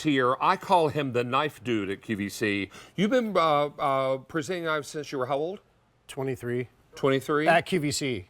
is here. I call him the knife dude at QVC. You've been presenting knives since you were how old? 23. 23? At QVC.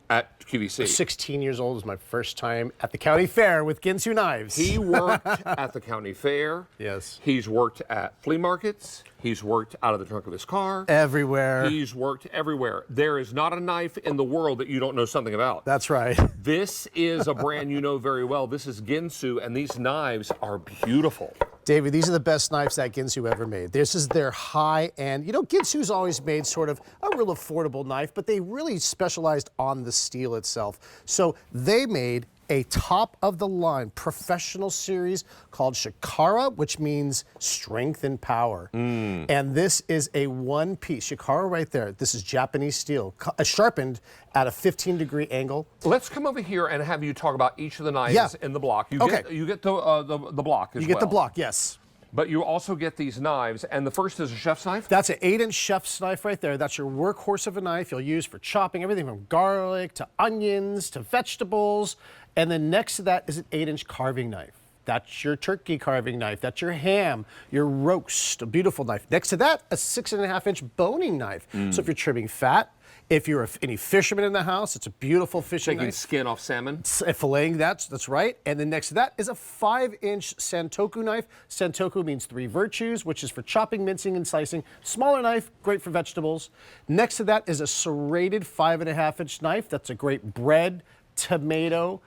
At QVC. 16 years old was my first time at the county fair with Ginsu knives. He worked at the county fair. Yes. He's worked at flea markets. He's worked out of the trunk of his car. Everywhere. He's worked everywhere. There is not a knife in the world that you don't know something about. That's right. This is a brand you know very well. This is Ginsu, and these knives are beautiful. David, these are the best knives that Ginsu ever made. This is their high-end. You know, Ginsu's always made sort of a real affordable knife, but they really specialized on the steel itself. So they made a top-of-the-line professional series called Chikara, which means strength and power. And this is a one-piece. Chikara right there. This is Japanese steel, sharpened at a 15-degree angle. Let's come over here and have you talk about each of the knives in the block. You get the block as well. You get the block, yes. But you also get these knives, and the first is a chef's knife? That's an 8-inch chef's knife right there. That's your workhorse of a knife you'll use for chopping everything from garlic to onions to vegetables. And then next to that is an 8-inch carving knife. That's your turkey carving knife. That's your ham, your roast, a beautiful knife. Next to that, a 6.5-inch boning knife. So if you're trimming fat, if you're any fisherman in the house, it's a beautiful fishing Taking knife. skin off salmon. Filleting, that's right. And then next to that is a 5-inch santoku knife. Santoku means 3 virtues, which is for chopping, mincing, and slicing. Smaller knife, great for vegetables. Next to that is a serrated 5.5-inch knife. That's a great bread, tomato,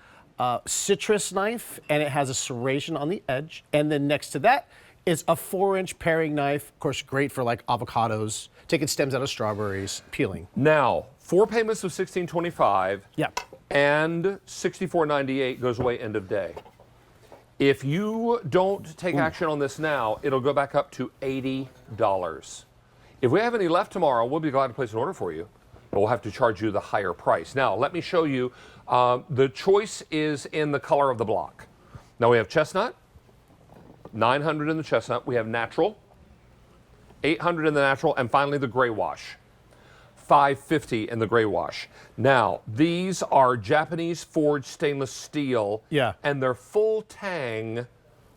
citrus knife, and it has a serration on the edge. And then next to that is a 4-inch paring knife. Of course, great for like avocados, taking stems out of strawberries, peeling. Now, 4 payments of $16.25. Yeah. And $64.98 goes away end of day. If you don't take action on this now, it'll go back up to $80. If we have any left tomorrow, we'll be glad to place an order for you, but we'll have to charge you the higher price. Now, let me show you. The choice is in the color of the block. Now, we have chestnut, 900 in the chestnut. We have natural, 800 in the natural, and finally the gray wash, 550 in the gray wash. Now, these are Japanese forged stainless steel, and they're full tang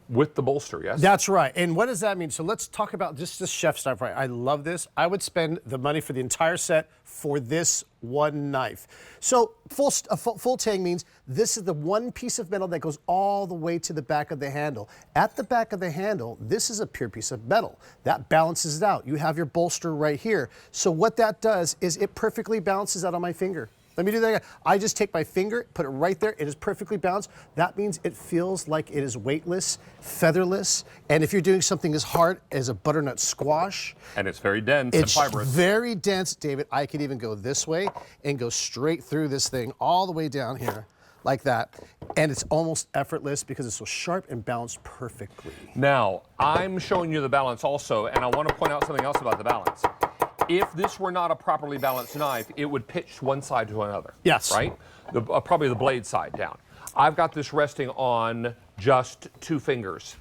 with the bolster, yes? That's right. And what does that mean? So let's talk about just this chef's knife. Right? I love this. I would spend the money for the entire set for this one knife. So full tang means this is the one piece of metal that goes all the way to the back of the handle. At the back of the handle, this is a pure piece of metal. That balances it out. You have your bolster right here. So what that does is it perfectly balances out on my finger. Let me do that again. I just take my finger, put it right there. It is perfectly balanced. That means it feels like it is weightless, featherless. And if you're doing something as hard as a butternut squash. And it's very dense and fibrous. It's very dense, David. I could even go this way and go straight through this thing all the way down here like that. And it's almost effortless because it's so sharp and balanced perfectly. Now, I'm showing you the balance also, and I want to point out something else about the balance. If this were not a properly balanced knife, it would pitch one side to another. Yes. Right? Probably the blade side down. I've got this resting on just 2 fingers.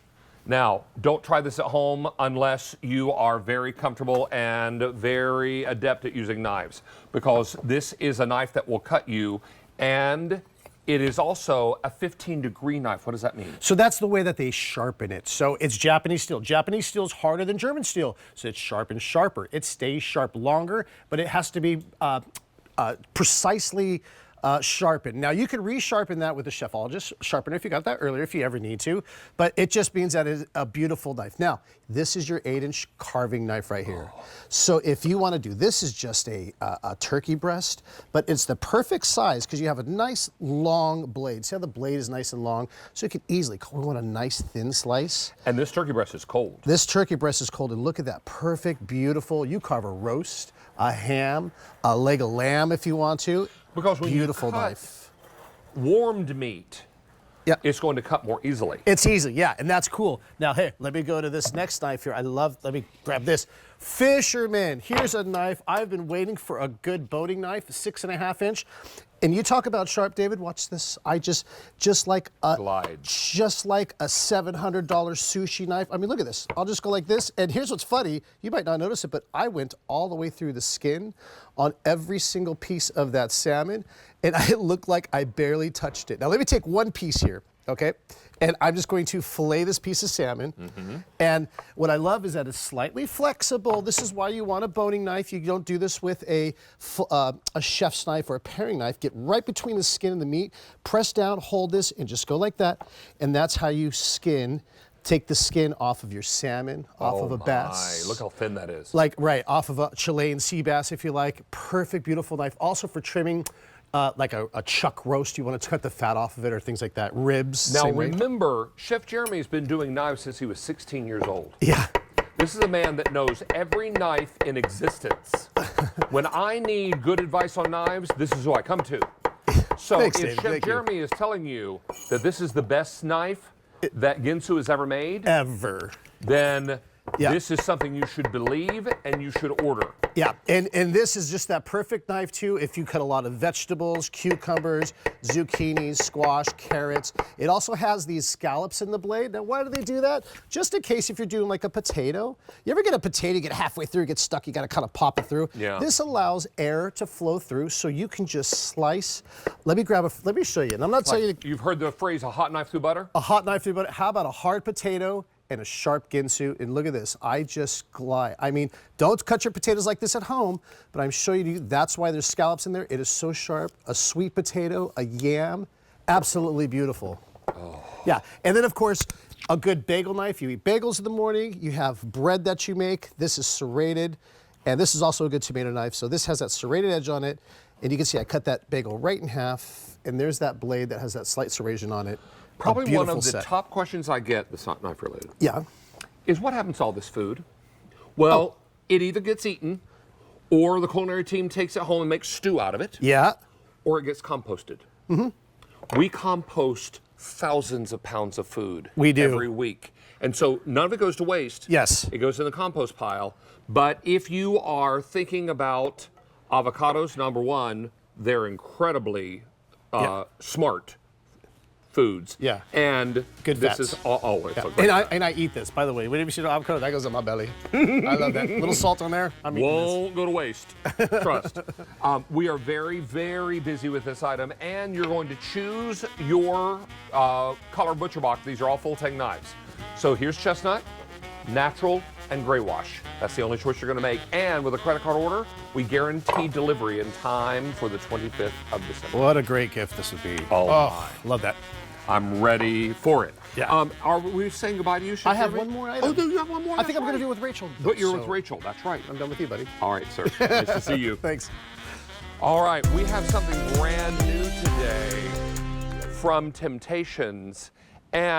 Now, don't try this at home unless you are very comfortable and very adept at using knives, because this is a knife that will cut you, and it is also a 15-degree knife. What does that mean? So that's the way that they sharpen it. So it's Japanese steel. Japanese steel is harder than German steel, so it's sharpened sharper. It stays sharp longer, but it has to be precisely sharpened. Now, you can resharpen that with a chefologist sharpener if you got that earlier, if you ever need to, but it just means that it's a beautiful knife. Now, this is your 8-inch carving knife right here. So if you want to do, this is just a turkey breast, but it's the perfect size because you have a nice long blade. See how the blade is nice and long? So you can easily, we want a nice thin slice. And this turkey breast is cold. This turkey breast is cold, and look at that, perfect, beautiful. You carve a roast, a ham, a leg of lamb if you want to. Because when beautiful you cut knife. Warmed meat, it's going to cut more easily. It's easy, yeah, and that's cool. Now, hey, let me go to this next knife here. Let me grab this. Fisherman, here's a knife. I've been waiting for a good boating knife, a 6.5-inch. And you talk about sharp, David, watch this. I just like a $700 sushi knife. I mean, look at this. I'll just go like this. And here's what's funny. You might not notice it, but I went all the way through the skin on every single piece of that salmon, and it looked like I barely touched it. Now, let me take one piece here. okay? And I'm just going to fillet this piece of salmon. And what I love is that it's slightly flexible. This is why you want a boning knife. You don't do this with a chef's knife or a paring knife. Get right between the skin and the meat, press down, hold this, and just go like that. And that's how you take the skin off of your salmon, off of a bass. Look how thin that is. Like, right, off of a Chilean sea bass, if you like. Perfect, beautiful knife. Also for trimming, like a chuck roast, you want to cut the fat off of it or things like that. Ribs. Now same way. remember, Chef Jeremy's been doing knives since he was 16 years old. Yeah. This is a man that knows every knife in existence. When I need good advice on knives, this is who I come to. So Thanks, if David. Chef Thank you. Jeremy is telling you that this is the best knife that Ginsu has ever made, then this is something you should believe and you should order. Yeah, and this is just that perfect knife too if you cut a lot of vegetables, cucumbers, zucchinis, squash, carrots. It also has these scallops in the blade. Now why do they do that? Just in case if you're doing like a potato. You ever get a potato, you get halfway through, get stuck, you gotta kind of pop it through. Yeah. This allows air to flow through so you can just slice. Let me show you. And I'm not telling you You've heard the phrase, a hot knife through butter? a hot knife through butter. How about a hard potato and a sharp Ginsu? And look at this, I just glide. I mean, don't cut your potatoes like this at home, but I'm showing you, that's why there's scallops in there. It is so sharp. A sweet potato, a yam, absolutely beautiful. Oh. Yeah, and then of course, a good bagel knife. You eat bagels in the morning, you have bread that you make. This is serrated, and this is also a good tomato knife. So this has that serrated edge on it, and you can see I cut that bagel right in half, and there's that blade that has that slight serration on it. Probably one of the top questions I get that's not knife related. Yeah. Is what happens to all this food? Well, it either gets eaten, or the culinary team takes it home and makes stew out of it. Yeah. Or it gets composted. We compost thousands of pounds of food every week. And so none of it goes to waste. Yes. It goes in the compost pile. But if you are thinking about avocados, number one, they're incredibly smart foods. Yeah. And good this fats. is always Yeah. a great And I eat this, by the way. Whenever you see the avocado, that goes in my belly. I love that. Little salt on there. I'm eating won't go to waste. Trust. We are very, very busy with this item, and you're going to choose your color butcher box. These are all full tang knives. So here's chestnut, natural, and gray wash. That's the only choice you're going to make. And with a credit card order, we guarantee delivery in time for the 25th of December. What a great gift this would be. Oh, love that. I'm ready for it. Yeah. Are we saying goodbye to you, Chef I have Jeremy? one more item. Oh, do you have one more? I think I'm going to do it with Rachel. But you're So, with Rachel. That's right. I'm done with you, buddy. All right, sir. Nice to see you. Thanks. All right, we have something brand new today from Temptations. And